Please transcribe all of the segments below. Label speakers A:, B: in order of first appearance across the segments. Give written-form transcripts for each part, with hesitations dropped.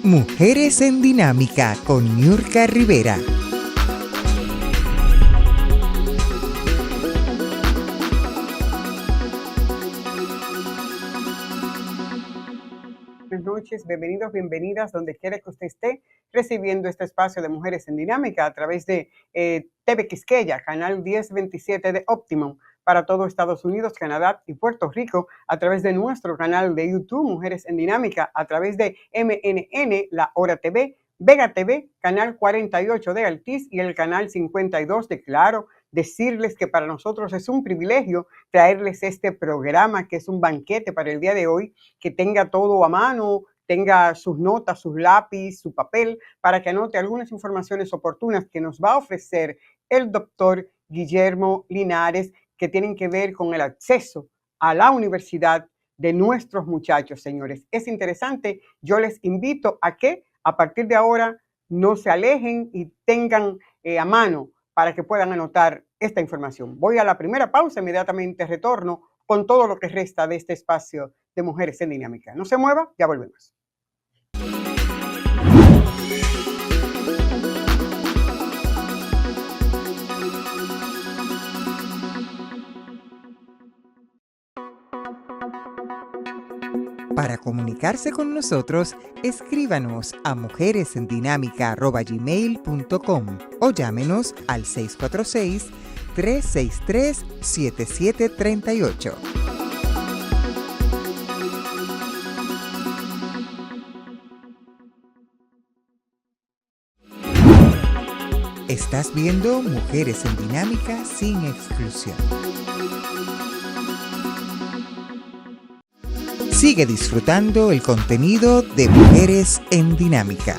A: Mujeres en Dinámica con Niurka Rivera.
B: Buenas noches, bienvenidos, bienvenidas, donde quiera que usted esté recibiendo este espacio de Mujeres en Dinámica a través de TV Quisqueya, canal 1027 de Optimum, para todo Estados Unidos, Canadá y Puerto Rico, a través de nuestro canal de YouTube, Mujeres en Dinámica, a través de MNN, La Hora TV, Vega TV, canal 48 de Altiz y el canal 52 de Claro. Decirles que para nosotros es un privilegio traerles este programa, que es un banquete para el día de hoy, que tenga todo a mano, tenga sus notas, sus lápiz, su papel, para que anote algunas informaciones oportunas que nos va a ofrecer el doctor Guillermo Linares, que tienen que ver con el acceso a la universidad de nuestros muchachos, señores. Es interesante, yo les invito a que a partir de ahora no se alejen y tengan a mano para que puedan anotar esta información. Voy a la primera pausa, inmediatamente retorno con todo lo que resta de este espacio de Mujeres en Dinámica. No se mueva, ya volvemos.
A: Para comunicarse con nosotros, escríbanos a mujeresendinamica@gmail.com o llámenos al 646-363-7738. Estás viendo Mujeres en Dinámica sin exclusión. Sigue disfrutando el contenido de Mujeres en Dinámica.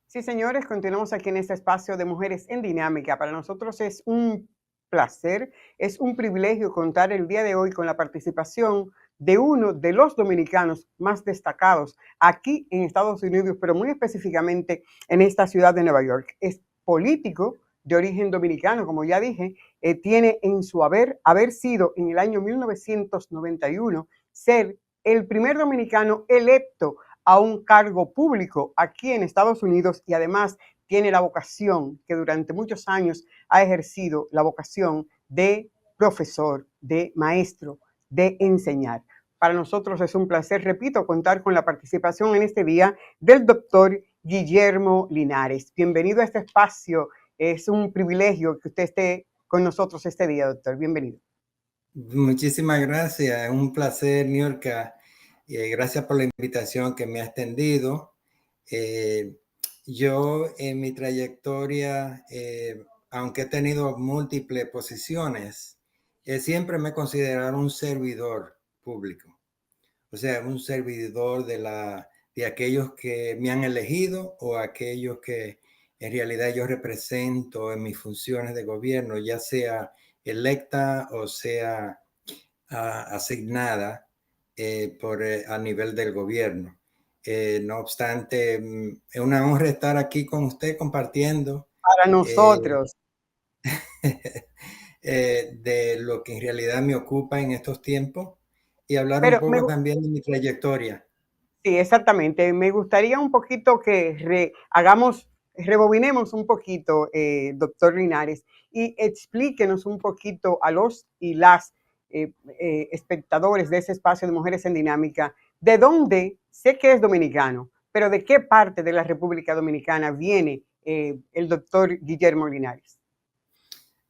B: Sí, señores, continuamos aquí en este espacio de Mujeres en Dinámica. Para nosotros es un placer, es un privilegio contar el día de hoy con la participación de uno de los dominicanos más destacados aquí en Estados Unidos, pero muy específicamente en esta ciudad de Nueva York. Es político de origen dominicano, como ya dije, tiene en su haber sido en el año 1991 ser el primer dominicano electo a un cargo público aquí en Estados Unidos y además tiene la vocación que durante muchos años ha ejercido la vocación de profesor, de maestro, de enseñar. Para nosotros es un placer, repito, contar con la participación en este día del doctor Guillermo Linares. Bienvenido a este espacio. Es un privilegio que usted esté con nosotros este día, doctor. Bienvenido.
C: Muchísimas gracias. Es un placer, Niurka. Gracias por la invitación que me ha extendido. Yo en mi trayectoria, aunque he tenido múltiples posiciones, siempre me he considerado un servidor público. O sea, un servidor de aquellos que me han elegido o aquellos que en realidad yo represento en mis funciones de gobierno, ya sea electa o sea asignada a nivel del gobierno. No obstante, es una honra estar aquí con usted compartiendo
B: Para nosotros.
C: de lo que en realidad me ocupa en estos tiempos y hablar un
B: Pero
C: poco también de mi trayectoria.
B: sí, exactamente. Me gustaría un poquito que rebobinemos un poquito, doctor Linares, y explíquenos un poquito a los y las espectadores de ese espacio de Mujeres en Dinámica, de dónde, sé que es dominicano, pero de qué parte de la República Dominicana viene el doctor Guillermo Linares.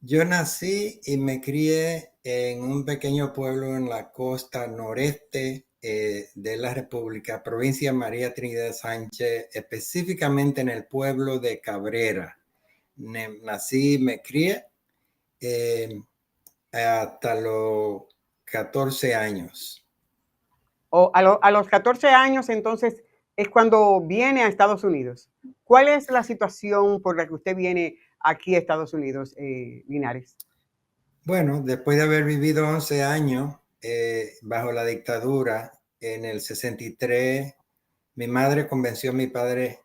C: Yo nací y me crié en un pequeño pueblo en la costa noreste de la República, provincia María Trinidad Sánchez, específicamente en el pueblo de Cabrera. Nací y me crié hasta los 14 años.
B: A los 14 años, entonces, es cuando viene a Estados Unidos. ¿Cuál es la situación por la que usted viene aquí a Estados Unidos, Linares?
C: Bueno, después de haber vivido 11 años bajo la dictadura, en el 63 Mi madre convenció a mi padre,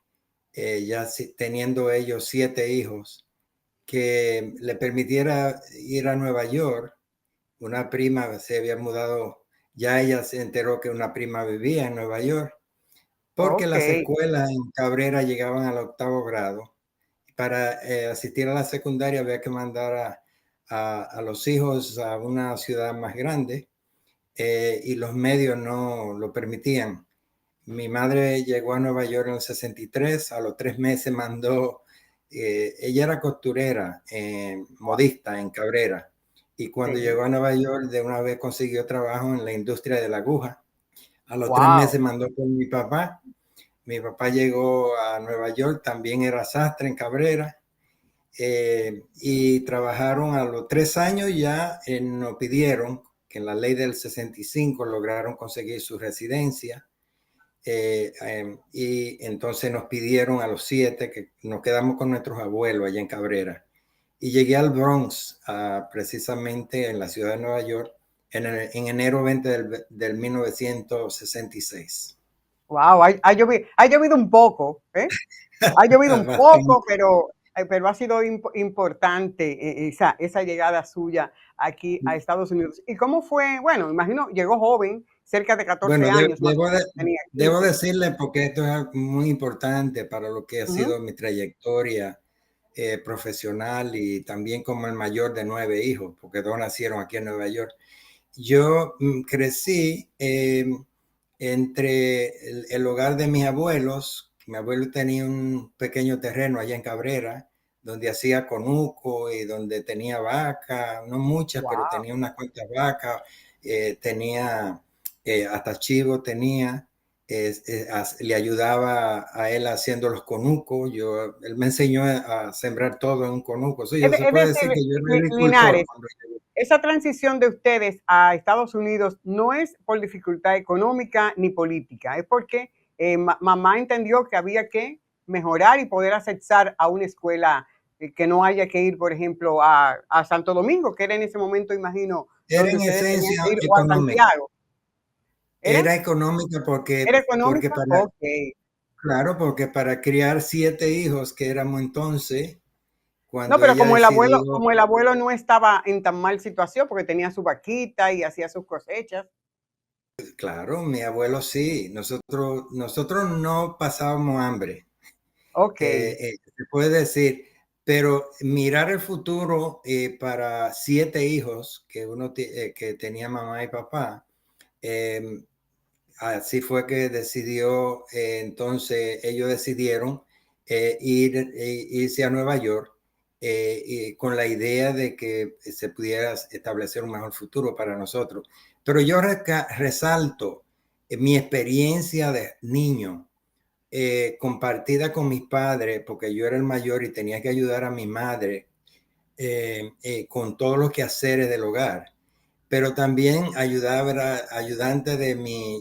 C: teniendo ellos 7 hijos, que le permitiera ir a Nueva York. Una prima se había mudado, ya ella se enteró que una prima vivía en Nueva York, porque
B: Ok,
C: las escuelas en Cabrera llegaban al 8º grado. Para asistir a la secundaria había que mandar a los hijos a una ciudad más grande, y los medios no lo permitían. Mi madre llegó a Nueva York en el 63, a los 3 meses mandó, ella era costurera, modista en Cabrera, y cuando
B: sí.
C: llegó a Nueva York de una vez consiguió trabajo en la industria de la aguja. A los 3 meses
B: Wow.
C: mandó con mi papá. Mi papá llegó a Nueva York, también era sastre en Cabrera, y trabajaron a los 3 años ya, nos pidieron que en la ley del 65 lograron conseguir su residencia. Y entonces nos pidieron a los 7 que nos quedamos con nuestros abuelos allá en Cabrera. Y llegué al Bronx, precisamente en la ciudad de Nueva York, en enero 20 del 1966.
B: Wow, ha llovido un poco, ¿eh? Ha llovido un poco,
C: Bastante.
B: pero ha sido importante esa llegada suya aquí a Estados Unidos. ¿Y cómo fue? Bueno, imagino, llegó joven, cerca de
C: Bueno,
B: 14 años, más o menos, tenía
C: debo
B: 15.
C: decirle, porque esto es algo muy importante para lo que ha
B: Ujú,
C: sido mi trayectoria profesional, y también como el mayor de 9 hijos, porque 2 nacieron aquí en Nueva York. Yo crecí entre el hogar de mis abuelos. Mi abuelo tenía un pequeño terreno allá en Cabrera, donde hacía conuco y donde tenía vaca, no muchas, pero
B: wow.
C: tenía unas cuantas vacas, tenía hasta chivo tenía. Le ayudaba a él haciendo los conucos. Él me enseñó a sembrar todo en un conuco. Sí,
B: Es,
C: se
B: es
C: puede
B: decir,
C: decir que yo era agricultor
B: Linares,
C: cuando llegué.
B: esa transición de ustedes a Estados Unidos no es por dificultad económica ni política, es porque mamá entendió que había que mejorar y poder accesar a una escuela, que no haya que ir, por ejemplo, a Santo Domingo, que era en ese momento, imagino,
C: Era
B: donde
C: en
B: ustedes tenían
C: esencia
B: que ir, o a
C: económica.
B: Santiago. ¿Era?
C: Era económica
B: ¿Era
C: porque
B: económica?
C: para,
B: Ok.
C: claro, porque para criar 7 hijos que éramos entonces,
B: No,
C: cuando
B: pero
C: ella decidió,
B: como el abuelo no estaba en tan mal situación, porque tenía su vaquita y hacía sus cosechas.
C: claro, mi abuelo sí, nosotros no pasábamos hambre,
B: Ok.
C: se puede decir, pero mirar el futuro para 7 hijos que tenía mamá y papá. em, Así fue que decidió, entonces ellos decidieron irse a Nueva York, y con la idea de que se pudiera establecer un mejor futuro para nosotros. Pero yo resalto mi experiencia de niño, compartida con mis padres, porque yo era el mayor y tenía que ayudar a mi madre con todos los quehaceres del hogar, pero también ayudaba, era ayudante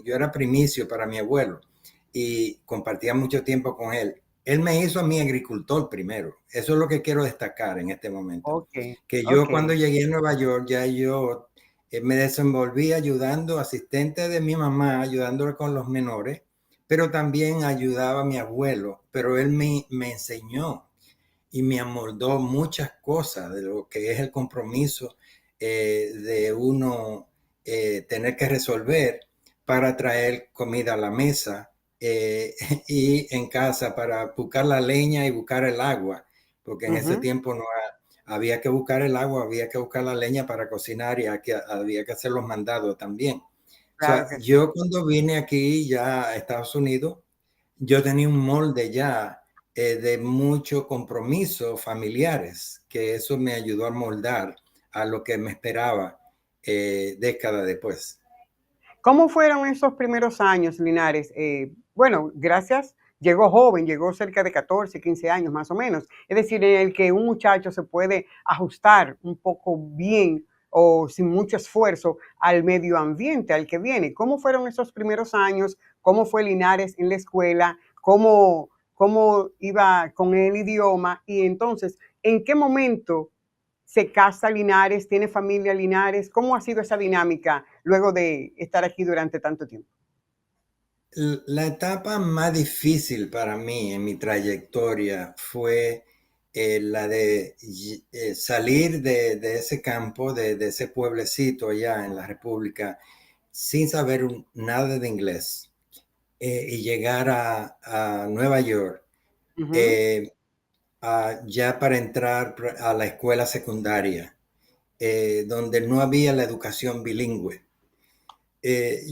C: yo era primicio para mi abuelo y compartía mucho tiempo con él. Él me hizo a mí agricultor primero. Eso es lo que quiero destacar en este momento.
B: Ok,
C: Que yo
B: ok.
C: cuando llegué a Nueva York, ya yo me desenvolví ayudando, asistente de mi mamá, ayudándole con los menores, pero también ayudaba a mi abuelo. Pero él me enseñó y me amoldó muchas cosas de lo que es el compromiso de uno tener que resolver para traer comida a la mesa, y en casa para buscar la leña y buscar el agua, porque en ese
B: Ujú,
C: tiempo no había que buscar el agua, había que buscar la leña para cocinar, y había que hacer los mandados también. O
B: claro
C: sea,
B: que sí.
C: yo cuando vine aquí ya a Estados Unidos, yo tenía un molde ya de mucho compromiso familiares, que eso me ayudó a moldar a lo que me esperaba décadas después.
B: ¿Cómo fueron esos primeros años, Linares? Bueno, gracias. Llegó joven, llegó cerca de 14, 15 años más o menos. Es decir, en el que un muchacho se puede ajustar un poco bien o sin mucho esfuerzo al medio ambiente al que viene. ¿Cómo fueron esos primeros años? ¿Cómo fue Linares en la escuela? ¿Cómo iba con el idioma? Y entonces, ¿en qué momento se casa Linares, tiene familia Linares? ¿Cómo ha sido esa dinámica luego de estar aquí durante tanto tiempo?
C: La etapa más difícil para mí en mi trayectoria fue la de salir de ese campo, de ese pueblecito allá en la República, sin saber nada de inglés, y llegar a Nueva York,
B: Ujú.
C: eh, ya para entrar a la escuela secundaria, donde no había la educación bilingüe.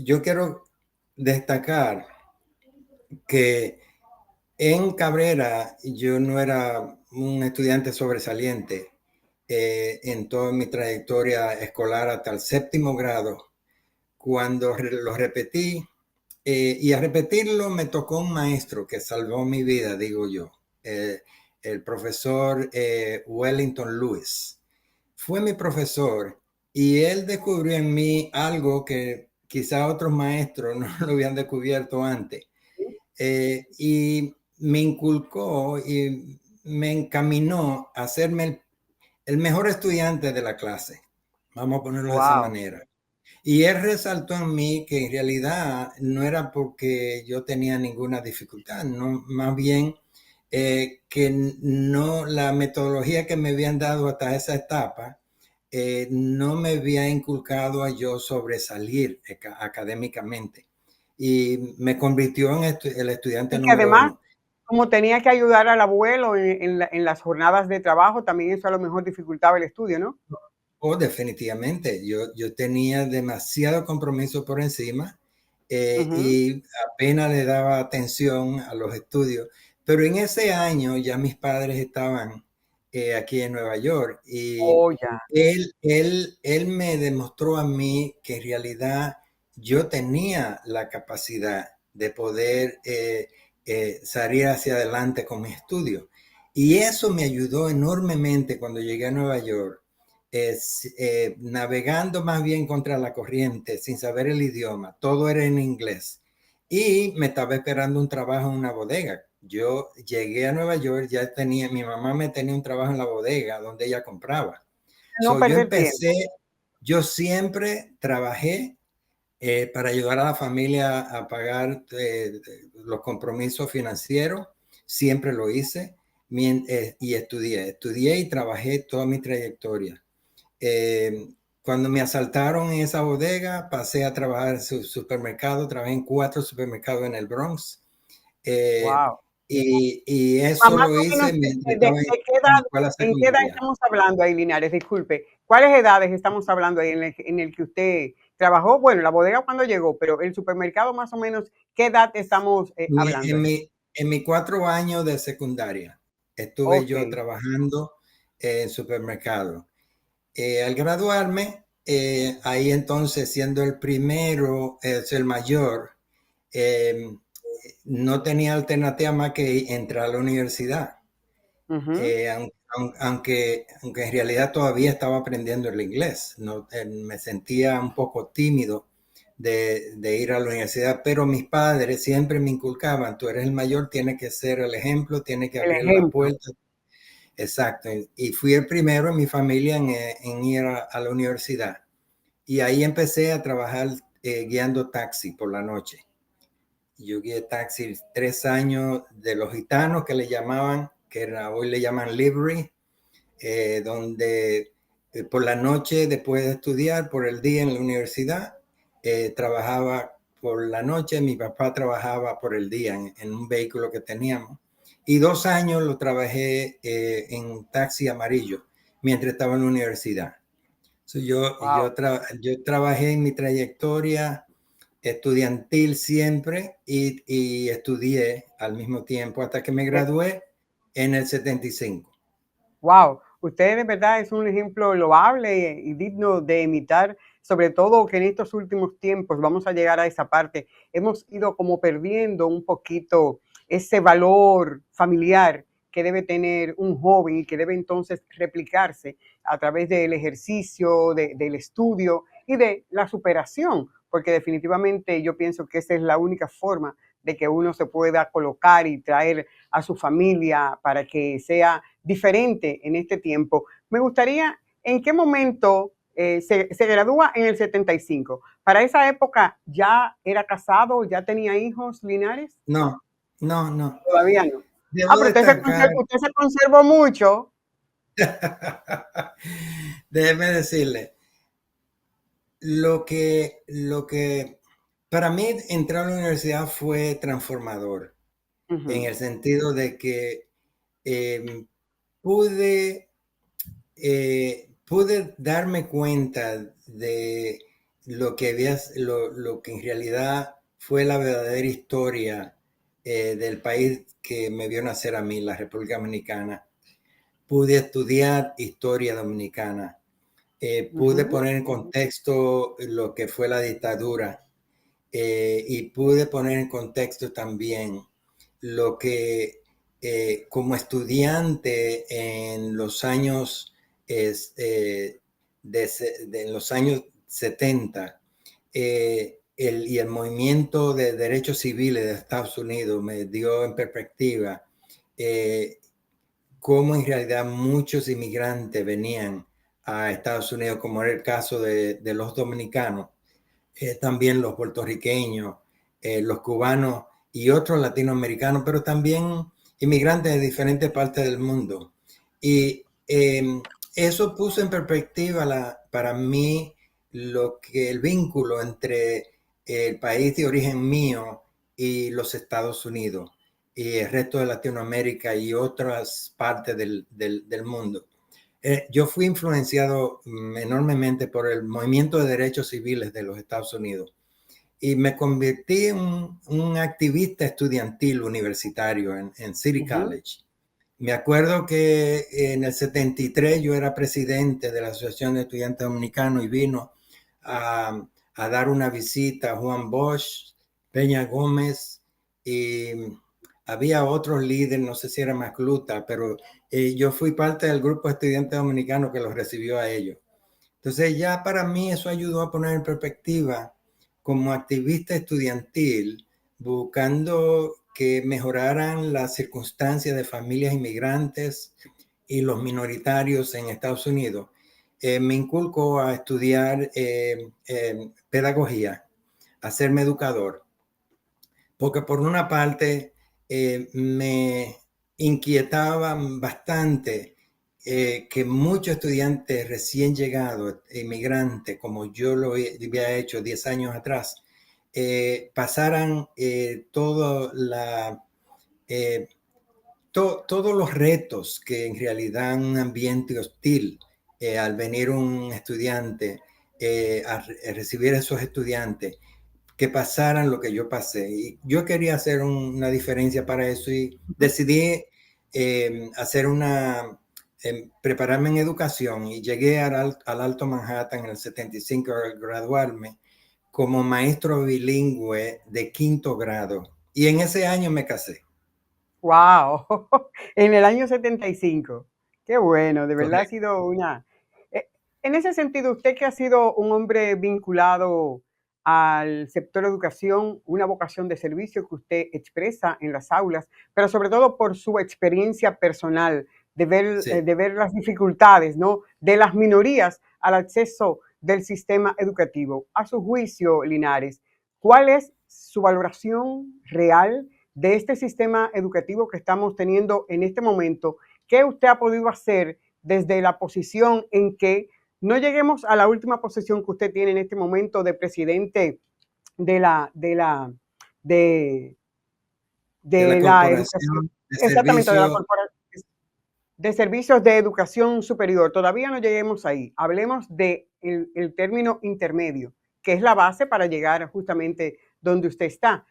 C: Yo quiero destacar que en Cabrera yo no era un estudiante sobresaliente en toda mi trayectoria escolar hasta el séptimo grado. Cuando lo repetí, y a repetirlo me tocó un maestro que salvó mi vida, digo yo, el profesor Wellington Lewis. Fue mi profesor y él descubrió en mí algo que quizá otros maestros no lo habían descubierto antes. Y me inculcó y me encaminó a hacerme el mejor estudiante de la clase. Vamos a ponerlo de esa
B: Wow.
C: manera. Y él resaltó en mí que en realidad no era porque yo tenía ninguna dificultad, no, más bien que no la metodología que me habían dado hasta esa etapa no me había inculcado a yo sobresalir académicamente y me convirtió en el estudiante
B: Y que
C: número
B: además,
C: uno.
B: como tenía que ayudar al abuelo en las jornadas de trabajo, también eso a lo mejor dificultaba el estudio, ¿no?
C: Oh, definitivamente. Yo tenía demasiado compromiso por encima
B: Ujú.
C: y apenas le daba atención a los estudios. Pero en ese año ya mis padres estaban aquí en Nueva York y
B: Oh, ya.
C: él me demostró a mí que en realidad yo tenía la capacidad de poder salir hacia adelante con mi estudio. Y eso me ayudó enormemente cuando llegué a Nueva York navegando más bien contra la corriente, sin saber el idioma, todo era en inglés. Y me estaba esperando un trabajo en una bodega. Yo llegué a Nueva York, ya tenía, mi mamá me tenía un trabajo en la bodega donde ella compraba.
B: No
C: So,
B: perder tiempo.
C: yo siempre trabajé para ayudar a la familia a pagar los compromisos financieros, siempre lo hice y estudié y trabajé toda mi trayectoria. Eh, Cuando me asaltaron en esa bodega, pasé a trabajar en su supermercado, trabajé en 4 supermercados en el Bronx. Eh,
B: Wow.
C: y
B: A
C: eso
B: más
C: lo
B: o menos,
C: hice mientras
B: ¿de
C: estaba
B: qué
C: en la
B: edad,
C: escuela
B: en qué edad
C: secundaria.
B: estamos hablando ahí, Linares? Disculpe. ¿Cuáles edades estamos hablando ahí en el que usted trabajó? Bueno, la bodega cuando llegó, pero el supermercado más o menos, ¿qué edad estamos hablando
C: En
B: ahí?
C: en mi 4 años de secundaria estuve
B: Ok.
C: yo trabajando en supermercado. Al graduarme, ahí entonces siendo el primero, es el mayor, eh, no tenía alternativa más que entrar a la universidad.
B: Ujú.
C: Aunque en realidad todavía estaba aprendiendo el inglés, no, me sentía un poco tímido de ir a la universidad, pero mis padres siempre me inculcaban, tú eres el mayor, tienes que ser el ejemplo, tienes que
B: El
C: abrir la
B: ejemplo.
C: puerta. Exacto, y fui el primero en mi familia en ir a la universidad. Y ahí empecé a trabajar guiando taxi por la noche. Yo guié taxi 3 años de los gitanos que le llamaban, hoy le llaman livery, donde por la noche, después de estudiar, por el día en la universidad, trabajaba por la noche, mi papá trabajaba por el día en un vehículo que teníamos. Y 2 años lo trabajé en taxi amarillo mientras estaba en la universidad. So,
B: Wow.
C: yo trabajé en mi trayectoria estudiantil siempre y estudié al mismo tiempo hasta que me gradué en el 75.
B: Wow, usted de verdad es un ejemplo loable y digno de imitar, sobre todo que en estos últimos tiempos, vamos a llegar a esa parte, hemos ido como perdiendo un poquito ese valor familiar que debe tener un joven y que debe entonces replicarse a través del ejercicio, del estudio y de la superación, porque definitivamente yo pienso que esa es la única forma de que uno se pueda colocar y traer a su familia para que sea diferente en este tiempo. Me gustaría, ¿en qué momento se gradúa en el 75. Para esa época, ¿ya era casado, ya tenía hijos, Linares?
C: No, no, no.
B: Todavía no.
C: Debo
B: Pero
C: destacar,
B: usted se conservó mucho.
C: déjeme decirle, lo que para mí entrar a la universidad fue transformador, en
B: Ujú,
C: el sentido de que em, pude, pude darme cuenta de lo que en realidad fue la verdadera historia del país que me vio nacer a mí, la República Dominicana. Pude estudiar historia dominicana, pude
B: ujú,
C: poner en contexto lo que fue la dictadura, y pude poner en contexto también lo que como estudiante en los años, en los años 70, y el movimiento de derechos civiles de Estados Unidos me dio en perspectiva eh, cómo en realidad muchos inmigrantes venían a Estados Unidos, como era el caso de los dominicanos, también los puertorriqueños, los cubanos y otros latinoamericanos, pero también inmigrantes de diferentes partes del mundo. Y eso puso en perspectiva para mí el vínculo entre el país de origen mío y los Estados Unidos y el resto de Latinoamérica y otras partes del mundo. Yo fui influenciado enormemente por el movimiento de derechos civiles de los Estados Unidos y me convertí en un activista estudiantil universitario en City
B: ujú.
C: College. Me acuerdo que en el 73 yo era presidente de la Asociación de Estudiantes Dominicanos y vino a dar una visita a Juan Bosch, Peña Gómez, y había otros líderes, no sé si era Macluta, pero yo fui parte del grupo de estudiantes dominicanos que los recibió a ellos. Entonces ya para mí eso ayudó a poner en perspectiva como activista estudiantil, buscando que mejoraran las circunstancias de familias inmigrantes y los minoritarios en Estados Unidos. Me inculcó a estudiar pedagogía, a serme educador, porque por una parte me inquietaba bastante que muchos estudiantes recién llegados, inmigrantes, como yo lo había hecho 10 años atrás, pasaran eh, todos los retos que en realidad un ambiente hostil, al venir un estudiante, a recibir a esos estudiantes, que pasaran lo que yo pasé. Y yo quería hacer una diferencia para eso y decidí hacer prepararme en educación y llegué al Alto Manhattan en el 75 a graduarme como maestro bilingüe de 5º grado. Y en ese año me casé.
B: Wow, en el año 75. Qué bueno, de verdad ha
C: Correcto.
B: sido una... En ese sentido, usted que ha sido un hombre vinculado al sector educación, una vocación de servicio que usted expresa en las aulas, pero sobre todo por su experiencia personal
C: Sí.
B: de ver las dificultades, ¿no?, de las minorías al acceso del sistema educativo. A su juicio, Linares, ¿cuál es su valoración real de este sistema educativo que estamos teniendo en este momento? ¿Qué usted ha podido hacer desde la posición en que no lleguemos a la última posición que usted tiene en este momento de presidente de la, de la,
C: De la
B: de la educación,
C: corporación de
B: exactamente, de la
C: servicio.
B: corporación de servicios de educación superior? Todavía no lleguemos ahí. Hablemos de el término intermedio, que es la base para llegar justamente donde usted está.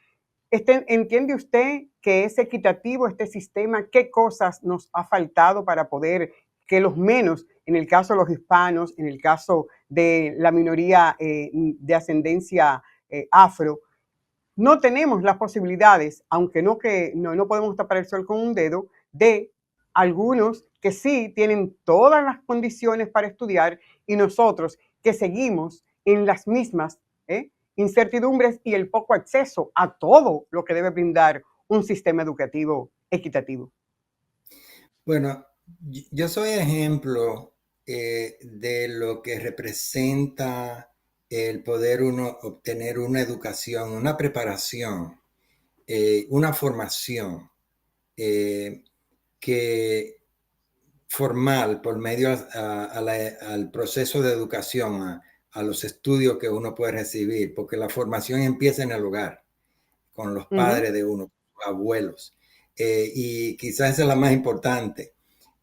B: ¿Entiende usted que es equitativo este sistema? ¿Qué cosas nos ha faltado para poder que los menos, en el caso de los hispanos, en el caso de la minoría de ascendencia afro, no tenemos las posibilidades, aunque no podemos tapar el sol con un dedo, de algunos que sí tienen todas las condiciones para estudiar y nosotros que seguimos en las mismas incertidumbres y el poco acceso a todo lo que debe brindar un sistema educativo equitativo?
C: Bueno, yo soy ejemplo de lo que representa el poder uno obtener una educación, una preparación, una formación que formal por medio al proceso de educación, a los estudios que uno puede recibir, porque la formación empieza en el hogar, con los
B: Ujú,
C: padres de uno, con los abuelos, y quizás esa es la más importante.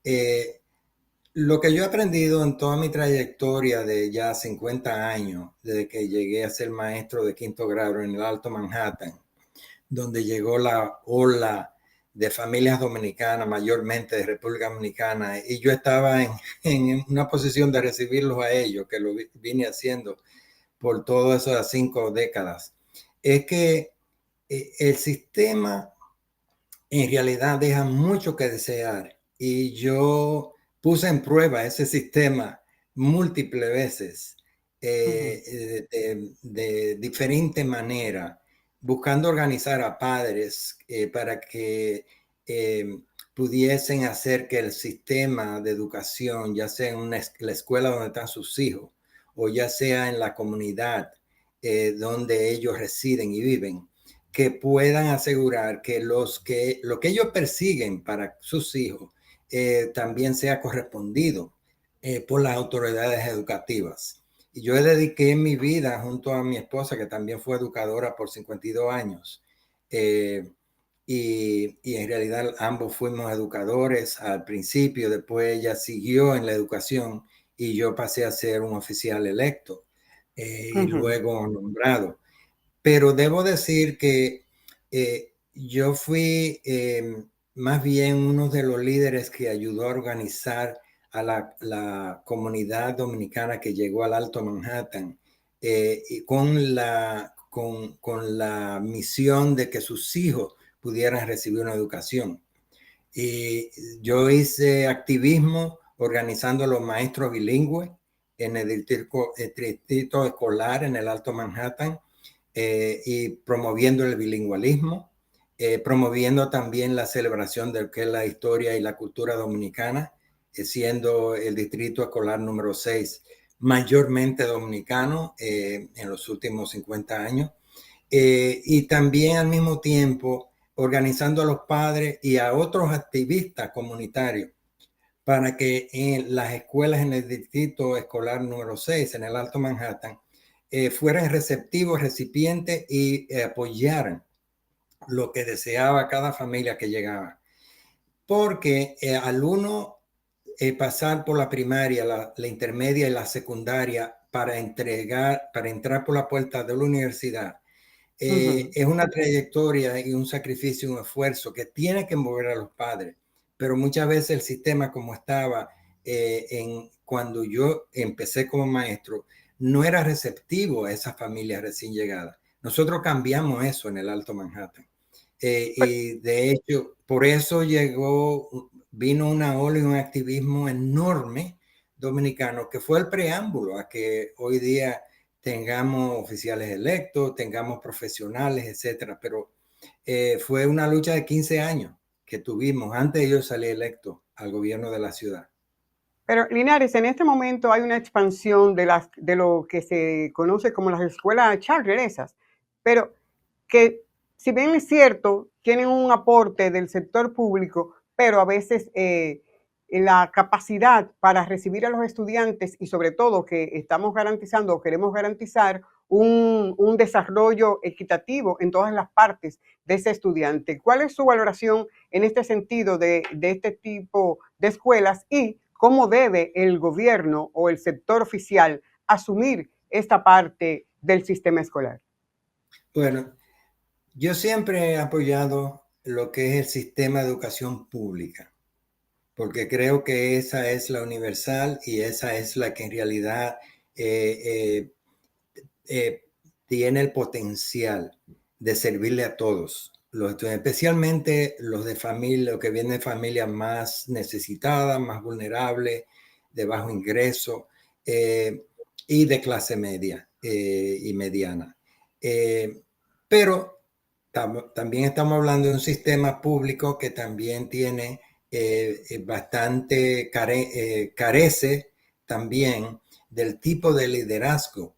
C: Eh, lo que yo he aprendido en toda mi trayectoria de ya 50 años, desde que llegué a ser maestro de quinto grado en el Alto Manhattan, donde llegó la ola de familias dominicanas, mayormente de República Dominicana, y yo estaba en una posición de recibirlos a ellos, que lo vine haciendo por todas esas 5 décadas. Es que el sistema en realidad deja mucho que desear, y yo puse en prueba ese sistema múltiples veces,
B: ujú,
C: de diferente manera, buscando organizar a padres para que eh, pudiesen hacer que el sistema de educación, ya sea en la escuela donde están sus hijos o ya sea en la comunidad donde ellos residen y viven, que puedan asegurar que lo que ellos persiguen para sus hijos también sea correspondido por las autoridades educativas. Y yo dediqué mi vida junto a mi esposa, que también fue educadora por 52 años, eh, y en realidad ambos fuimos educadores al principio, después ella siguió en la educación y yo pasé a ser un oficial electo y
B: ujú.
C: luego nombrado. Pero debo decir que yo fui más bien uno de los líderes que ayudó a organizar a la comunidad dominicana que llegó al Alto Manhattan, y con la misión de que sus hijos pudieran recibir una educación. Y yo hice activismo organizando a los maestros bilingües en el distrito escolar en el Alto Manhattan, y promoviendo el bilingüismo, promoviendo también la celebración de lo que es la historia y la cultura dominicana, siendo el distrito escolar número 6 mayormente dominicano en los últimos 50 años. Y también al mismo tiempo organizando a los padres y a otros activistas comunitarios para que en las escuelas en el distrito escolar número 6 en el Alto Manhattan fueran receptivos, recipientes y apoyaran lo que deseaba cada familia que llegaba. Porque al uno pasar por la primaria, la intermedia y la secundaria para entrar por la puerta de la universidad,
B: Ujú.
C: es una trayectoria y un sacrificio, un esfuerzo que tiene que mover a los padres, pero muchas veces el sistema como estaba cuando yo empecé como maestro no era receptivo a esas familias recién llegadas. Nosotros cambiamos eso en el Alto Manhattan. Y de hecho, por eso vino una ola y un activismo enorme dominicano, que fue el preámbulo a que hoy día tengamos oficiales electos, tengamos profesionales, etcétera. Pero fue una lucha de 15 años que tuvimos antes de yo salir electo al gobierno de la ciudad.
B: Pero Linares, en este momento hay una expansión de lo que se conoce como las escuelas charter esas, pero que si bien es cierto, tienen un aporte del sector público, pero a veces la capacidad para recibir a los estudiantes y sobre todo que estamos garantizando o queremos garantizar un desarrollo equitativo en todas las partes de ese estudiante. ¿Cuál es su valoración en este sentido de este tipo de escuelas y cómo debe el gobierno o el sector oficial asumir esta parte del sistema escolar?
C: Bueno, yo siempre he apoyado lo que es el sistema de educación pública, porque creo que esa es la universal y esa es la que en realidad eh, eh, tiene el potencial de servirle a todos los estudiantes, especialmente los de familia, los que vienen de familias más necesitadas, más vulnerables, de bajo ingreso y de clase media y mediana. Eh, pero también estamos hablando de un sistema público que también tiene bastante carece también del tipo de liderazgo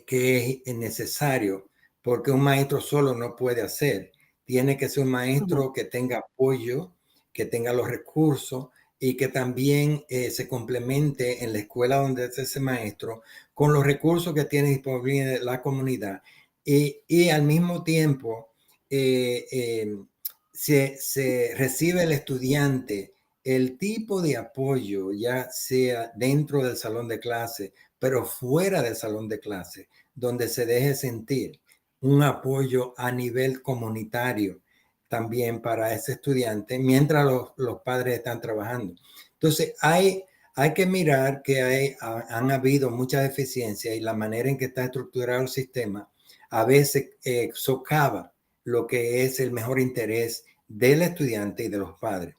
C: que es necesario, porque un maestro solo no puede hacer. Tiene que ser un
B: Ujú,
C: maestro que tenga apoyo, que tenga los recursos y que también se complemente en la escuela donde es ese maestro con los recursos que tiene disponible la comunidad. Y al mismo tiempo eh, eh, se recibe el estudiante el tipo de apoyo, ya sea dentro del salón de clase, pero fuera del salón de clase, donde se deje sentir un apoyo a nivel comunitario también para ese estudiante mientras los padres están trabajando. Entonces, hay que mirar que han habido muchas deficiencias y la manera en que está estructurado el sistema a veces socava lo que es el mejor interés del estudiante y de los padres.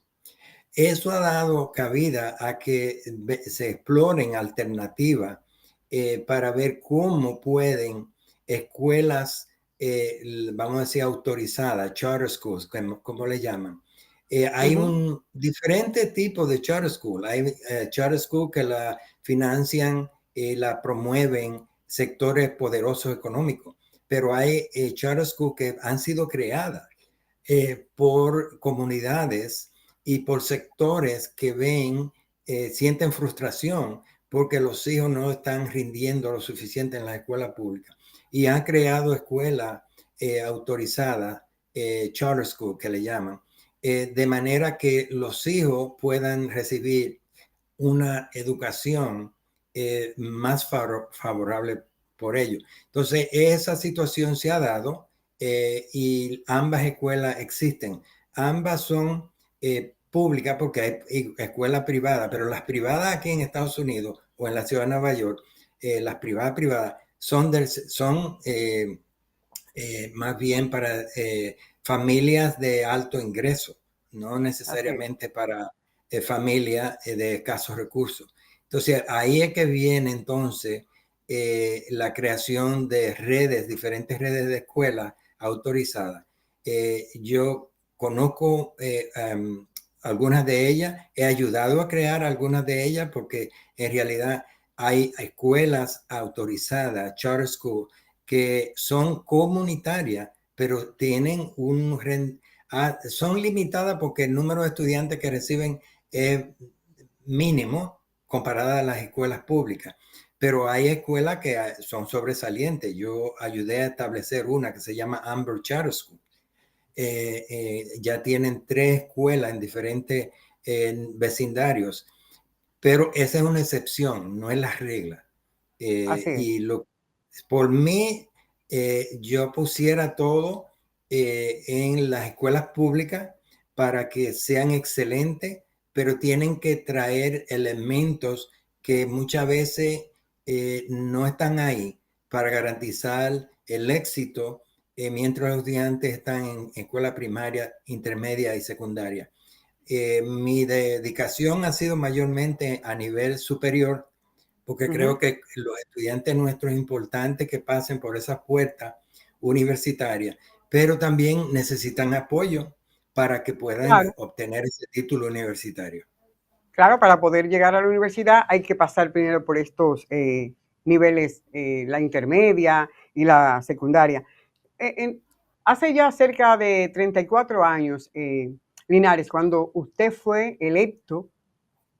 C: Eso ha dado cabida a que se exploren alternativas para ver cómo pueden escuelas, vamos a decir, autorizadas, charter schools, como le llaman. Hay
B: ujú.
C: un diferente tipo de charter school. Hay charter school que la financian y la promueven sectores poderosos económicos, pero hay charter school que han sido creadas por comunidades y por sectores que ven, sienten frustración porque los hijos no están rindiendo lo suficiente en la escuela pública y han creado escuelas autorizadas, charter school que le llaman, de manera que los hijos puedan recibir una educación más favorable por ello. Entonces, esa situación se ha dado y ambas escuelas existen. Ambas son públicas porque hay escuelas privadas, pero las privadas aquí en Estados Unidos o en la ciudad de Nueva York, las privadas son más bien para familias de alto ingreso, no
B: Así es.
C: necesariamente para familias de escasos recursos. Entonces, ahí es que viene entonces la creación de redes, diferentes redes de escuelas autorizadas. Yo conozco algunas de ellas, he ayudado a crear algunas de ellas porque en realidad hay escuelas autorizadas, charter school, que son comunitarias, pero tienen son limitadas porque el número de estudiantes que reciben es mínimo comparada a las escuelas públicas. Pero hay escuelas que son sobresalientes. Yo ayudé a establecer una que se llama Amber Charter School. Ya tienen 3 escuelas en diferentes vecindarios, pero esa es una excepción, no es la regla.
B: Así es.
C: Y por mí, yo pusiera todo en las escuelas públicas para que sean excelentes, pero tienen que traer elementos que muchas veces no están ahí para garantizar el éxito mientras los estudiantes están en escuela primaria, intermedia y secundaria. Mi dedicación ha sido mayormente a nivel superior, porque creo
B: Ujú.
C: que los estudiantes nuestros es importante que pasen por esas puertas universitarias, pero también necesitan apoyo para que puedan
B: Claro,
C: obtener ese título universitario.
B: claro, para poder llegar a la universidad hay que pasar primero por estos niveles, la intermedia y la secundaria. Eh, en- Hace ya cerca de 34 años, Linares, cuando usted fue electo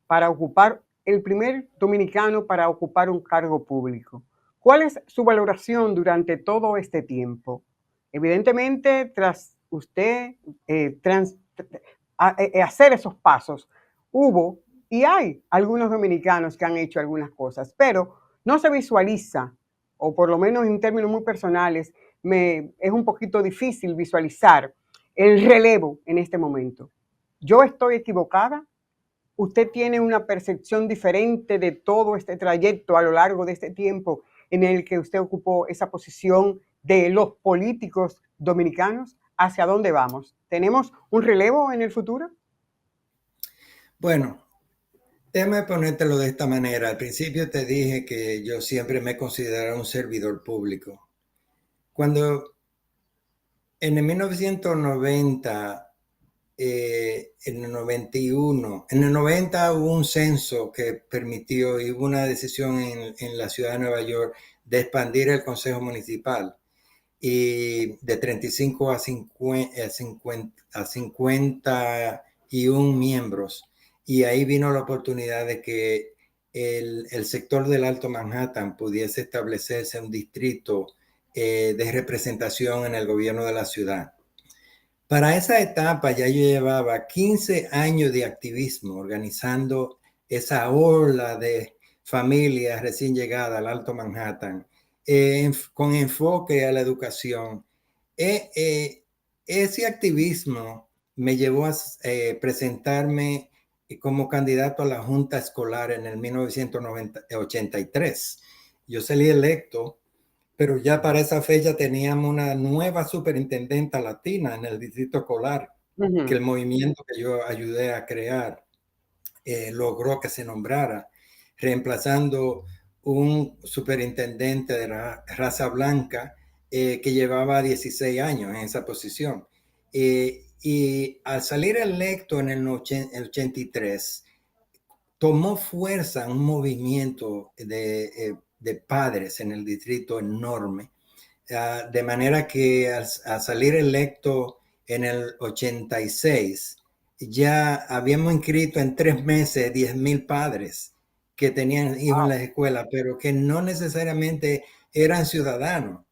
B: para ocupar el primer dominicano para ocupar un cargo público. ¿Cuál es su valoración durante todo este tiempo? Evidentemente, tras usted eh, trans- hacer esos pasos, hubo y hay algunos dominicanos que han hecho algunas cosas, pero no se visualiza, o por lo menos en términos muy personales, es un poquito difícil visualizar el relevo en este momento. ¿Yo estoy equivocada? ¿Usted tiene una percepción diferente de todo este trayecto a lo largo de este tiempo en el que usted ocupó esa posición de los políticos dominicanos? ¿Hacia dónde vamos? ¿Tenemos un relevo en el futuro?
C: Bueno, déjame ponértelo de esta manera. Al principio te dije que yo siempre me he considerado un servidor público. Cuando en el 1990 en el 91, en el 90 hubo un censo que permitió y hubo una decisión en la ciudad de Nueva York de expandir el Consejo Municipal y de 35 a 51 miembros. Y ahí vino la oportunidad de que el sector del Alto Manhattan pudiese establecerse un distrito de representación en el gobierno de la ciudad. Para esa etapa ya yo llevaba 15 años de activismo organizando esa ola de familias recién llegadas al Alto Manhattan, con enfoque a la educación. Ese activismo me llevó a presentarme como candidato a la Junta Escolar en el 1983. Yo salí electo, pero ya para esa fecha teníamos una nueva superintendenta latina en el distrito escolar, que el movimiento que yo ayudé a crear logró que se nombrara, reemplazando un superintendente de la raza blanca que llevaba 16 años en esa posición. Y al salir electo en el 83, tomó fuerza un movimiento de padres en el distrito enorme, de manera que al salir electo en el 86, ya habíamos inscrito en 3 meses 10,000 padres que tenían hijos en las escuelas, pero que no necesariamente eran ciudadanos,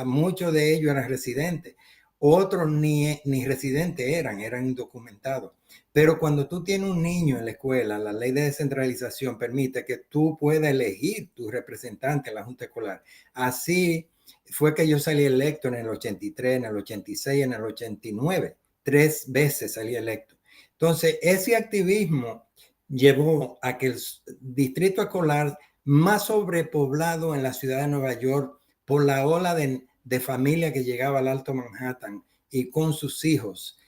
C: muchos de ellos eran residentes, otros ni residentes eran indocumentados. Pero cuando tú tienes un niño en la escuela, la ley de descentralización permite que tú puedas elegir tu representante en la Junta Escolar. Así fue que yo salí electo en el 83, en el 86, en el 89. 3 veces salí electo. Entonces, ese activismo llevó a que el distrito escolar más sobrepoblado en la ciudad de Nueva York por la ola de familia que llegaba al Alto Manhattan y con sus hijos.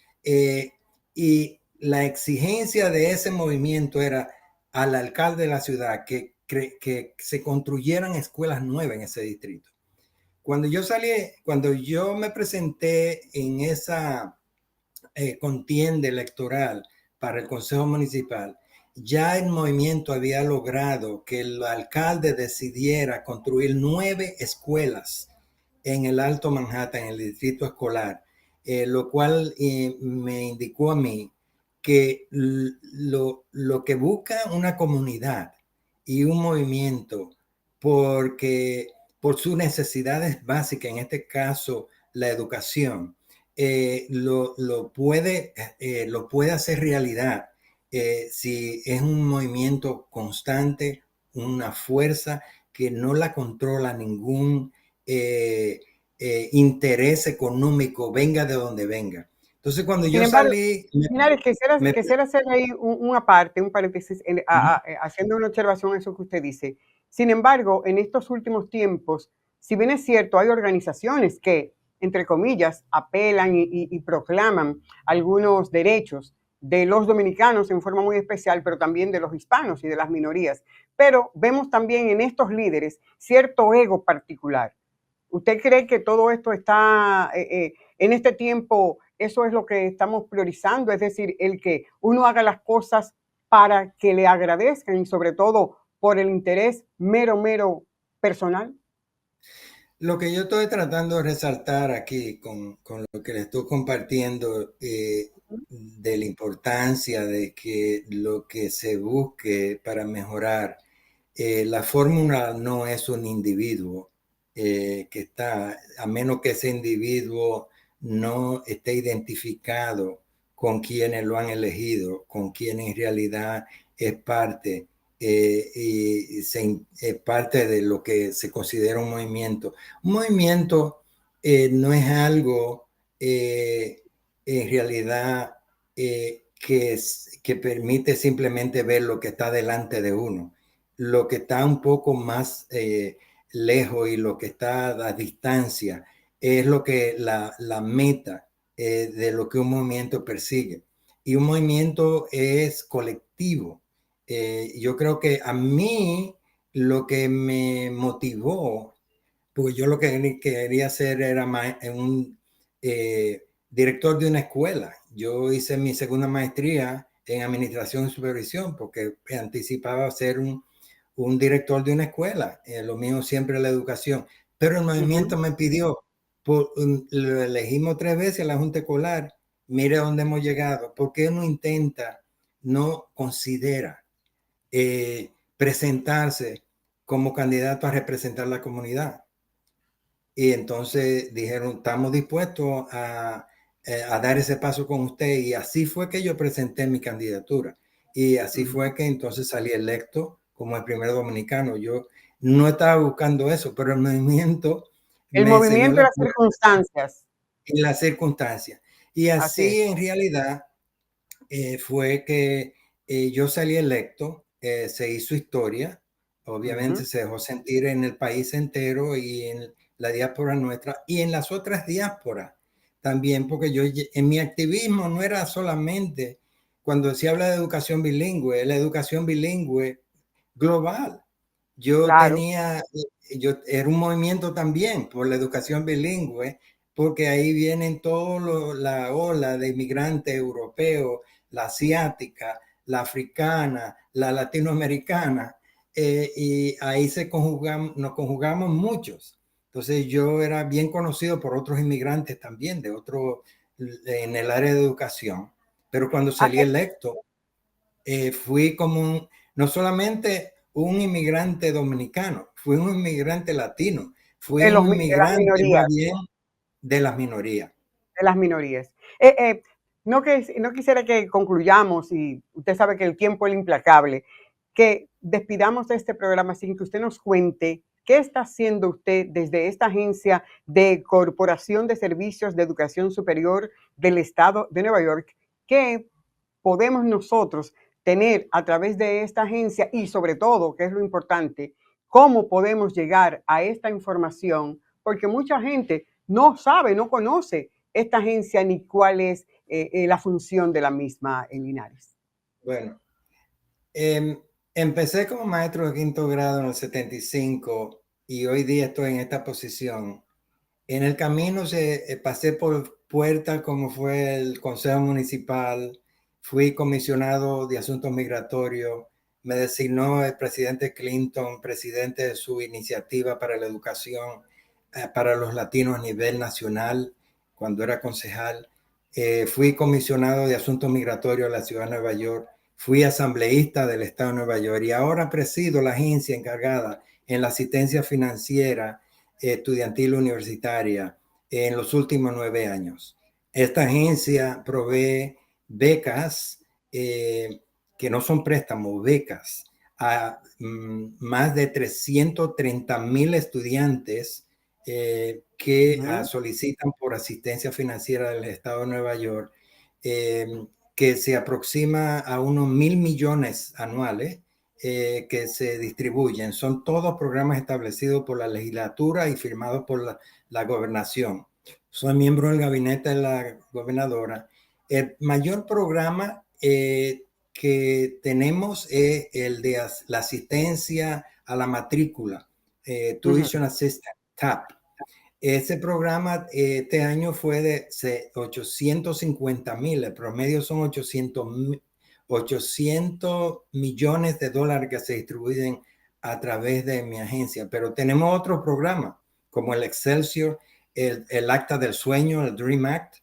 C: Y la exigencia de ese movimiento era al alcalde de la ciudad que se construyeran escuelas nuevas en ese distrito. Cuando yo me presenté en esa contienda electoral para el Consejo Municipal, ya el movimiento había logrado que el alcalde decidiera construir 9 escuelas en el Alto Manhattan, en el distrito escolar, lo cual me indicó a mí que lo que busca una comunidad y un movimiento por sus necesidades básicas, en este caso la educación, lo puede hacer realidad si es un movimiento constante, una fuerza que no la controla ningún interés económico, venga de donde venga. Entonces, cuando
B: Sin
C: yo
B: embargo,
C: salí...
B: Linares, quisiera hacer ahí una parte, un paréntesis, haciendo una observación a eso que usted dice. Sin embargo, en estos últimos tiempos, si bien es cierto, hay organizaciones que, entre comillas, apelan y proclaman algunos derechos de los dominicanos en forma muy especial, pero también de los hispanos y de las minorías. Pero vemos también en estos líderes cierto ego particular. ¿Usted cree que todo esto está en este tiempo, eso es lo que estamos priorizando? Es decir, el que uno haga las cosas para que le agradezcan y sobre todo por el interés mero personal.
C: Lo que yo estoy tratando de resaltar aquí con lo que le estoy compartiendo de la importancia de que lo que se busque para mejorar, la fórmula no es un individuo que está, a menos que ese individuo no esté identificado con quienes lo han elegido, con quienes en realidad es parte y parte de lo que se considera un movimiento. Un movimiento no es algo en realidad que permite simplemente ver lo que está delante de uno. Lo que está un poco más lejos y lo que está a distancia es lo que la meta de lo que un movimiento persigue. Y un movimiento es colectivo. Yo creo que a mí lo que me motivó, porque yo lo que quería hacer era director de una escuela. Yo hice mi segunda maestría en administración y supervisión porque anticipaba ser un director de una escuela. Lo mío siempre la educación. Pero el movimiento me pidió, lo elegimos 3 veces a la Junta Escolar, mire dónde hemos llegado. ¿Por qué no intenta, no considera presentarse como candidato a representar la comunidad? Y entonces dijeron, estamos dispuestos a dar ese paso con usted. Y así fue que yo presenté mi candidatura. Y así fue que entonces salí electo como el primer dominicano. Yo no estaba buscando eso, pero el movimiento
B: El
C: me enseñó
B: movimiento y
C: la
B: las circunstancias.
C: y las circunstancias. Y
B: Así
C: así
B: es.
C: en realidad fue que yo salí electo, se hizo historia, obviamente se dejó sentir en el país entero y en la diáspora nuestra y en las otras diásporas también, porque yo en mi activismo no era solamente cuando se habla de educación bilingüe, la educación bilingüe global. Yo
B: Claro.
C: tenía, yo era un movimiento también por la educación bilingüe, porque ahí vienen la ola de inmigrantes europeos, la asiática, la africana, la latinoamericana, y ahí nos conjugamos muchos. Entonces yo era bien conocido por otros inmigrantes también, en el área de educación. Pero cuando salí electo, fui como no solamente un inmigrante dominicano, fui un inmigrante latino, fui
B: De,
C: un
B: de las
C: inmigrante más
B: minorías.
C: bien de las minorías.
B: De las minorías. No, no quisiera que concluyamos, y usted sabe que el tiempo es implacable, que despidamos de este programa sin que usted nos cuente qué está haciendo usted desde esta agencia de Corporación de Servicios de Educación Superior del Estado de Nueva York, que podemos nosotros tener a través de esta agencia y sobre todo, que es lo importante, cómo podemos llegar a esta información, porque mucha gente no sabe, no conoce esta agencia ni cuál es la función de la misma en Linares.
C: Bueno, empecé como maestro de quinto grado en el 75 y hoy día estoy en esta posición. En el camino pasé por puertas como fue el Consejo Municipal, fui comisionado de Asuntos Migratorios, me designó el presidente Clinton, presidente de su iniciativa para la educación para los latinos a nivel nacional, cuando era concejal. Fui comisionado de Asuntos Migratorios de la Ciudad de Nueva York, fui asambleísta del Estado de Nueva York y ahora presido la agencia encargada en la asistencia financiera estudiantil universitaria en los últimos 9 años. Esta agencia provee becas, que no son préstamos, becas, a más de 330,000 estudiantes que solicitan por asistencia financiera del Estado de Nueva York, que se aproxima a unos 1,000 millones anuales, que se distribuyen. Son todos programas establecidos por la legislatura y firmados por la gobernación. Soy miembro del gabinete de la gobernadora. El mayor programa que tenemos es el de la asistencia a la matrícula, Tuition Assistance, TAP. Ese programa este año fue de 850,000, el promedio son 800 millones de dólares que se distribuyen a través de mi agencia. Pero tenemos otros programas como el Excelsior, el Acta del Sueño, el Dream Act,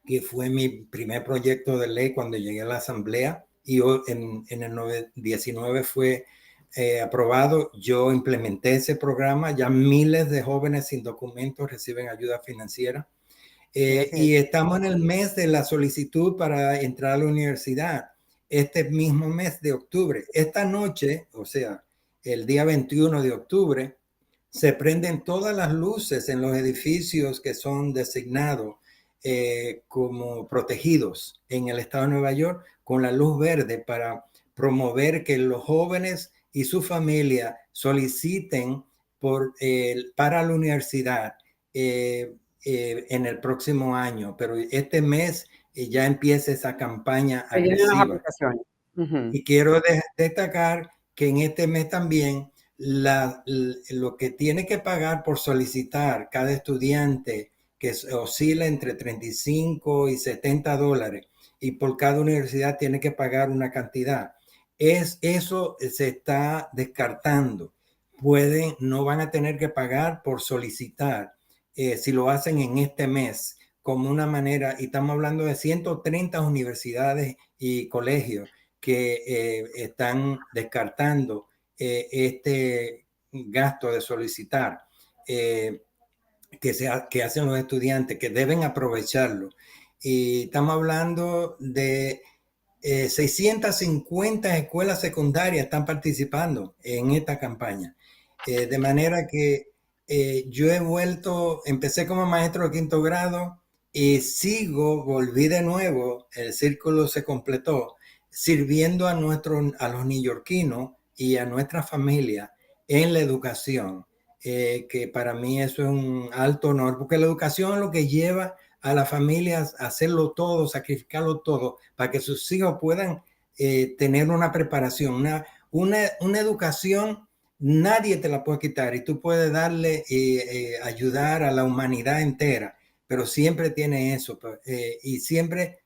C: que fue mi primer proyecto de ley cuando llegué a la asamblea y en el 19 fue aprobado. Yo implementé ese programa. Ya miles de jóvenes sin documentos reciben ayuda financiera. Y estamos en el mes de la solicitud para entrar a la universidad. Este mismo mes de octubre. Esta noche, o sea, el día 21 de octubre, se prenden todas las luces en los edificios que son designados como protegidos en el estado de Nueva York con la luz verde para promover que los jóvenes y su familia soliciten para la universidad en el próximo año. Pero este mes ya empieza esa campaña
B: Se llenan las
C: agresiva.
B: aplicaciones.
C: Y quiero destacar que en este mes también lo que tiene que pagar por solicitar cada estudiante que oscila entre 35 y 70 dólares y por cada universidad tiene que pagar una cantidad. Eso se está descartando. No van a tener que pagar por solicitar si lo hacen en este mes como una manera, y estamos hablando de 130 universidades y colegios que están descartando este gasto de solicitar que hacen los estudiantes, que deben aprovecharlo. Y estamos hablando de 650 escuelas secundarias están participando en esta campaña. De manera que yo empecé como maestro de 5º grado y volví de nuevo, el círculo se completó, sirviendo a los neoyorquinos y a nuestra familia en la educación, que para mí eso es un alto honor, porque la educación es lo que lleva a las familias a hacerlo todo, sacrificarlo todo, para que sus hijos puedan tener una preparación, una educación. Nadie te la puede quitar y tú puedes darle ayudar a la humanidad entera, pero siempre tiene eso y siempre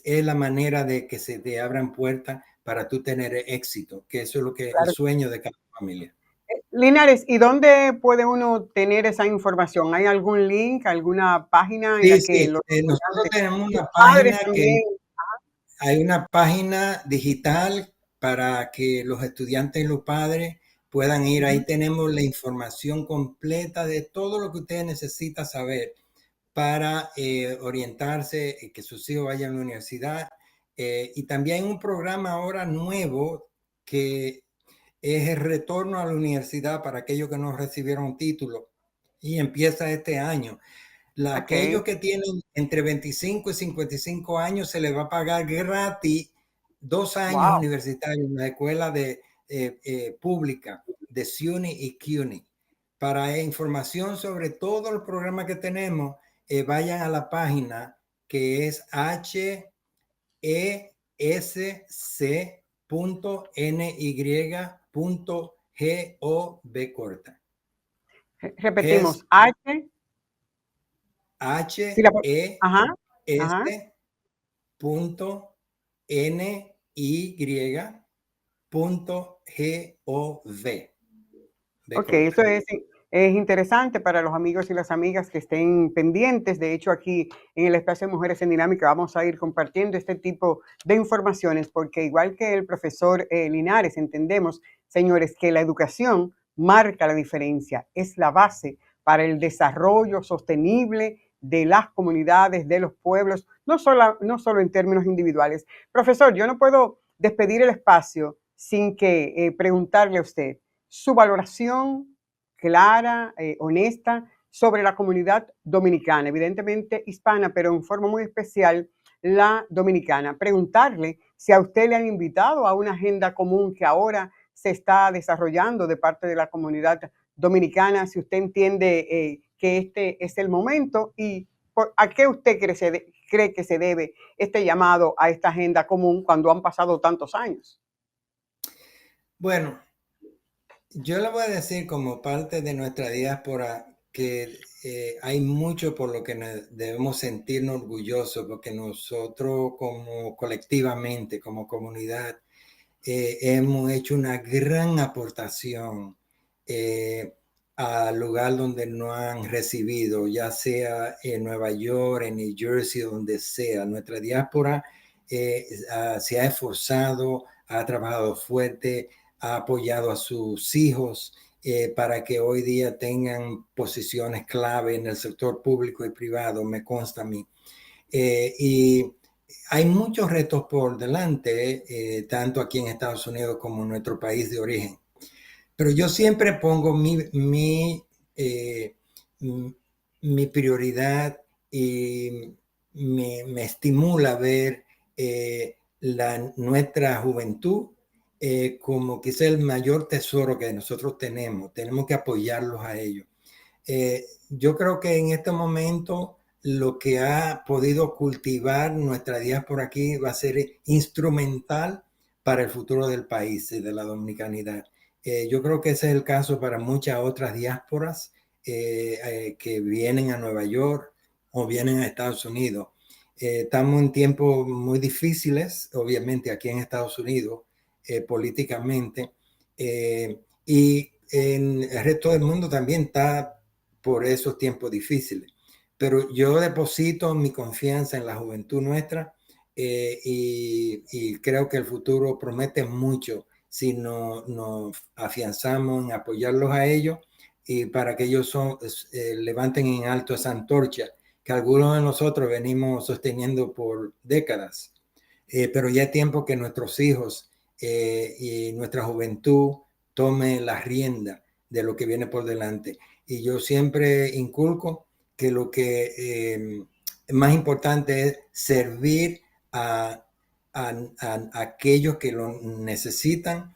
C: es la manera de que se te abran puertas para tú tener éxito, que eso es lo que el sueño de cada familia.
B: Linares, ¿y dónde puede uno tener esa información? ¿Hay algún link, alguna página en la que los
C: nosotros tenemos una
B: padres
C: página
B: también?
C: Hay una página digital para que los estudiantes y los padres puedan ir. Ahí tenemos la información completa de todo lo que ustedes necesitan saber para orientarse, que sus hijos vayan a la universidad. Y también hay un programa ahora nuevo que es el retorno a la universidad para aquellos que no recibieron título y empieza este año. Aquellos que tienen entre 25 y 55 años se les va a pagar gratis 2 años universitarios en la escuela pública de SUNY y CUNY. Para información sobre todo el programa que tenemos, vayan a la página que es hesc.ny.gov corta.
B: Repetimos,
C: HES.NY.gov.
B: Ok, eso es interesante para los amigos y las amigas que estén pendientes. De hecho, aquí en el espacio de Mujeres en Dinámica vamos a ir compartiendo este tipo de informaciones porque igual que el profesor Linares, entendemos, señores, que la educación marca la diferencia, es la base para el desarrollo sostenible de las comunidades, de los pueblos, no solo en términos individuales. Profesor, yo no puedo despedir el espacio sin que preguntarle a usted su valoración clara, honesta, sobre la comunidad dominicana, evidentemente hispana, pero en forma muy especial la dominicana. Preguntarle si a usted le han invitado a una agenda común que ahora se está desarrollando de parte de la comunidad dominicana, si usted entiende que este es el momento y a qué usted cree que se debe este llamado a esta agenda común cuando han pasado tantos años.
C: Bueno, yo le voy a decir como parte de nuestra diáspora que hay mucho por lo que debemos sentirnos orgullosos, porque nosotros como colectivamente, como comunidad, hemos hecho una gran aportación al lugar donde nos han recibido, ya sea en Nueva York, en New Jersey, donde sea. Nuestra diáspora se ha esforzado, ha trabajado fuerte, ha apoyado a sus hijos para que hoy día tengan posiciones clave en el sector público y privado, me consta a mí. Y hay muchos retos por delante, tanto aquí en Estados Unidos como en nuestro país de origen. Pero yo siempre pongo mi prioridad y me estimula ver nuestra juventud como quizá el mayor tesoro que nosotros tenemos. Tenemos que apoyarlos a ellos. Yo creo que en este momento lo que ha podido cultivar nuestra diáspora aquí va a ser instrumental para el futuro del país y de la dominicanidad. Yo creo que ese es el caso para muchas otras diásporas que vienen a Nueva York o vienen a Estados Unidos. Estamos en tiempos muy difíciles, obviamente aquí en Estados Unidos, políticamente, y en el resto del mundo también está por esos tiempos difíciles. Pero yo deposito mi confianza en la juventud nuestra, y creo que el futuro promete mucho si nos afianzamos en apoyarlos a ellos y para que ellos levanten en alto esa antorcha que algunos de nosotros venimos sosteniendo por décadas. Pero ya es tiempo que nuestros hijos y nuestra juventud tome la rienda de lo que viene por delante. Y yo siempre inculco que lo que más importante es servir a aquellos que lo necesitan,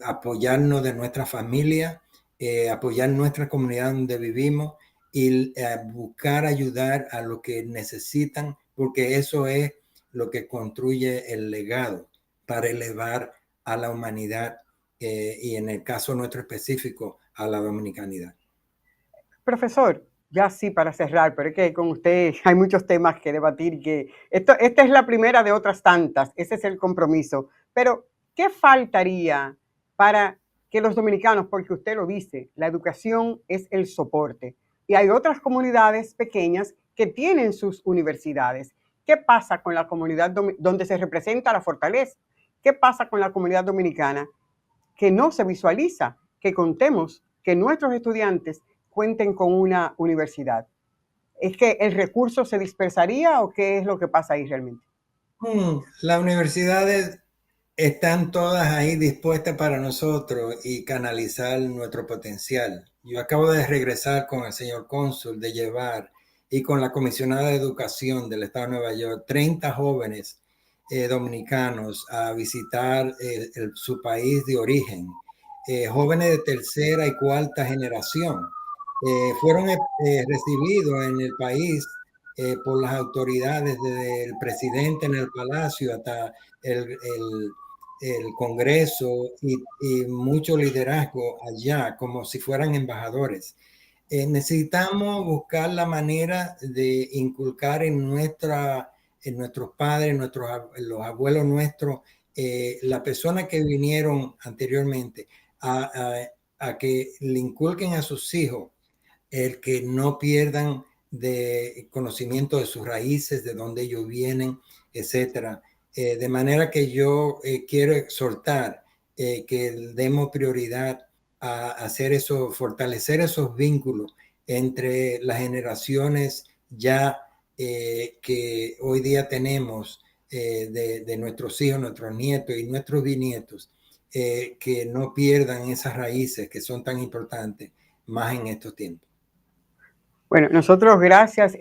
C: apoyarnos de nuestra familia, apoyar nuestra comunidad donde vivimos y buscar ayudar a los que necesitan, porque eso es lo que construye el legado para elevar a la humanidad, y en el caso nuestro específico, a la dominicanidad.
B: Profesor, ya sí para cerrar, pero es que con usted hay muchos temas que debatir, que esta es la primera de otras tantas, ese es el compromiso. Pero, ¿qué faltaría para que los dominicanos, porque usted lo dice, la educación es el soporte, y hay otras comunidades pequeñas que tienen sus universidades? ¿Qué pasa con la comunidad donde se representa la fortaleza? ¿Qué pasa con la comunidad dominicana que no se visualiza, que contemos que nuestros estudiantes cuenten con una universidad? ¿Es que el recurso se dispersaría o qué es lo que pasa ahí realmente?
C: Las universidades están todas ahí dispuestas para nosotros y canalizar nuestro potencial. Yo acabo de regresar con el señor cónsul de llevar y con la comisionada de educación del estado de Nueva York 30 jóvenes dominicanos a visitar su país de origen, jóvenes de tercera y cuarta generación. Fueron recibidos en el país por las autoridades, desde el presidente en el palacio hasta el Congreso y mucho liderazgo allá, como si fueran embajadores. Necesitamos buscar la manera de inculcar en nuestros padres, los abuelos nuestros, las personas que vinieron anteriormente, a que le inculquen a sus hijos el que no pierdan de conocimiento de sus raíces, de dónde ellos vienen, etcétera. De manera que yo quiero exhortar que demos prioridad a hacer eso, fortalecer esos vínculos entre las generaciones ya que hoy día tenemos, de nuestros hijos, nuestros nietos y nuestros bisnietos, que no pierdan esas raíces que son tan importantes más en estos tiempos.
B: Bueno, nosotros gracias,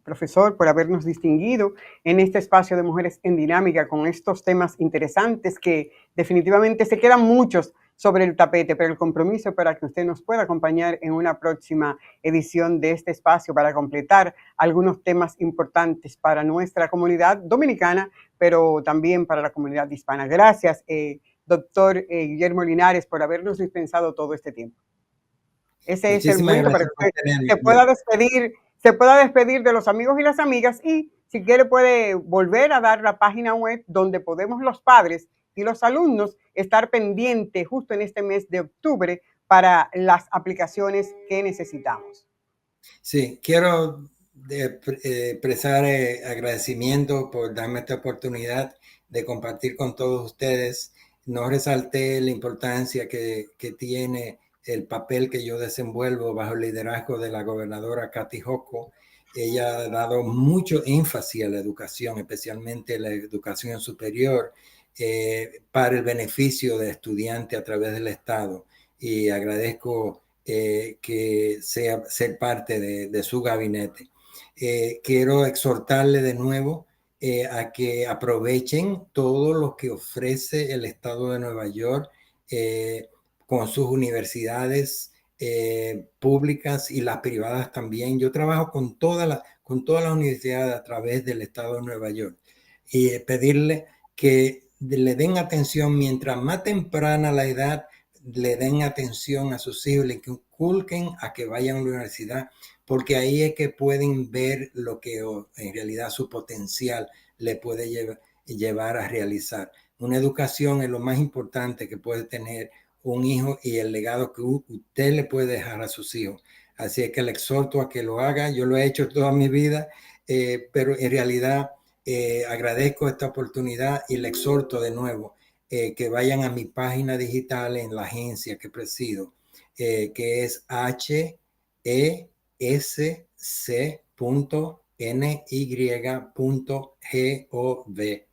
B: profesor, por habernos distinguido en este espacio de Mujeres en Dinámica con estos temas interesantes que definitivamente se quedan muchos sobre el tapete, pero el compromiso para que usted nos pueda acompañar en una próxima edición de este espacio para completar algunos temas importantes para nuestra comunidad dominicana, pero también para la comunidad hispana. Gracias, doctor Guillermo Linares, por habernos dispensado todo este tiempo. Ese es el momento para que usted se pueda despedir de los amigos y las amigas, y si quiere puede volver a dar la página web donde podemos los padres y los alumnos estar pendientes justo en este mes de octubre para las aplicaciones que necesitamos.
C: Sí, quiero expresar agradecimiento por darme esta oportunidad de compartir con todos ustedes. No resalté la importancia que tiene el papel que yo desenvuelvo bajo el liderazgo de la gobernadora Kathy Hochul. Ella ha dado mucho énfasis a la educación, especialmente la educación superior, para el beneficio de estudiantes a través del Estado. Y agradezco que sea ser parte de su gabinete. Quiero exhortarle de nuevo a que aprovechen todo lo que ofrece el Estado de Nueva York, con sus universidades públicas y las privadas también. Yo trabajo con todas las universidades a través del Estado de Nueva York, y pedirle que le den atención mientras más temprana la edad, le den atención a sus hijos, le inculquen a que vayan a la universidad, porque ahí es que pueden ver lo que en realidad su potencial le puede llevar a realizar. Una educación es lo más importante que puede tener un hijo y el legado que usted le puede dejar a sus hijos. Así es que le exhorto a que lo haga. Yo lo he hecho toda mi vida, pero en realidad agradezco esta oportunidad y le exhorto de nuevo que vayan a mi página digital en la agencia que presido, que es hesc.ny.gov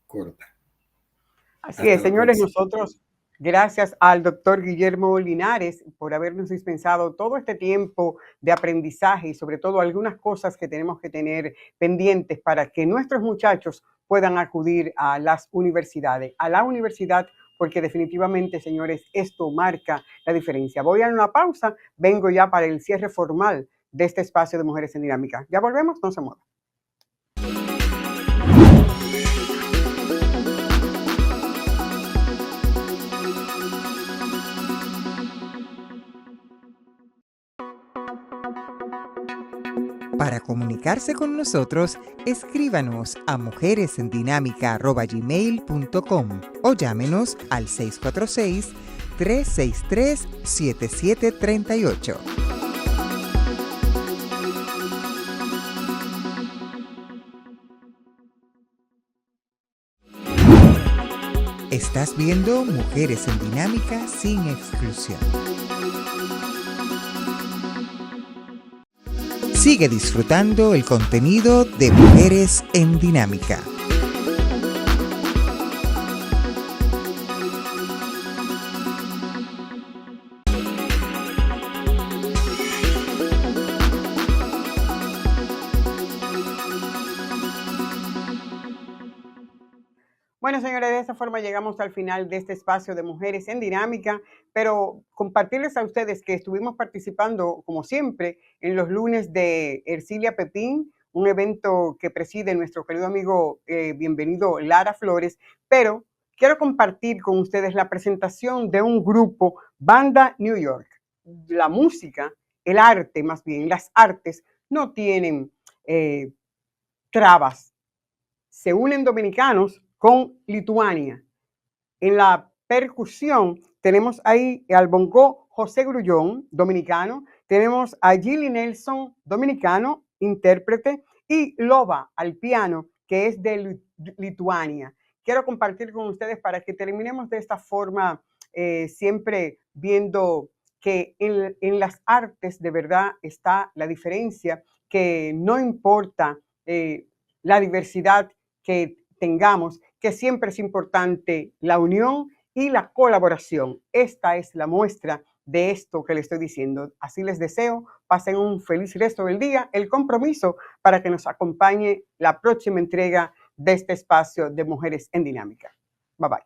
C: corta.
B: Así es, señores, nosotros, gracias al doctor Guillermo Linares por habernos dispensado todo este tiempo de aprendizaje y sobre todo algunas cosas que tenemos que tener pendientes para que nuestros muchachos puedan acudir a las universidades, a la universidad, porque definitivamente, señores, esto marca la diferencia. Voy a una pausa, vengo ya para el cierre formal de este espacio de Mujeres en Dinámica. Ya volvemos, no se muevan.
A: Para comunicarse con nosotros, escríbanos a mujeresendinámica@gmail.com o llámenos al 646-363-7738. Estás viendo Mujeres en Dinámica sin exclusión. Sigue disfrutando el contenido de Mujeres en Dinámica.
B: Bueno, señores, de esta forma llegamos al final de este espacio de Mujeres en Dinámica, pero compartirles a ustedes que estuvimos participando, como siempre, en los lunes de Ercilia Pepín, un evento que preside nuestro querido amigo bienvenido Lara Flores, pero quiero compartir con ustedes la presentación de un grupo, Banda New York. La música, el arte más bien, las artes no tienen trabas. Se unen dominicanos con Lituania. En la percusión tenemos ahí al bongo José Grullón, dominicano. Tenemos a Gilly Nelson, dominicano, intérprete, y Loba al piano, que es de Lituania. Quiero compartir con ustedes para que terminemos de esta forma, siempre viendo que en las artes de verdad está la diferencia, que no importa la diversidad que tengamos, que siempre es importante la unión y la colaboración. Esta es la muestra de esto que les estoy diciendo. Así les deseo, pasen un feliz resto del día. El compromiso para que nos acompañe la próxima entrega de este espacio de Mujeres en Dinámica. Bye bye.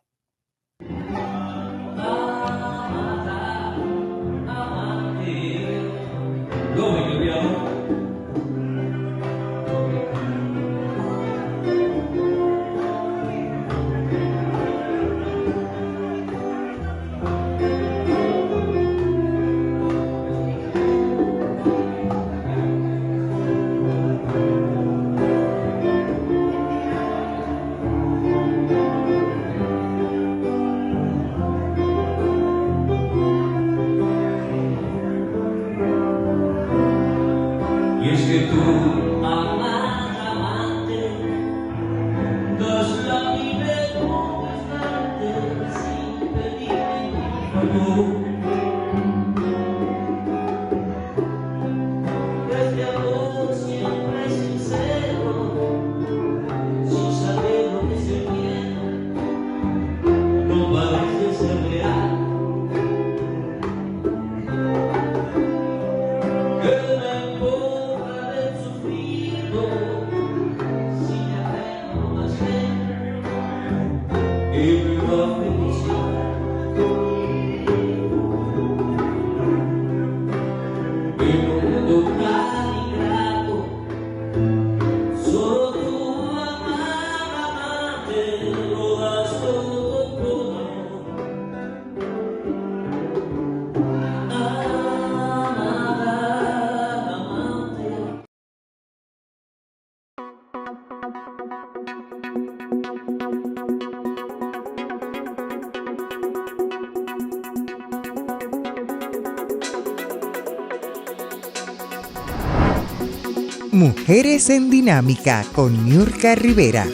A: Mujeres en Dinámica con Niurka Rivera.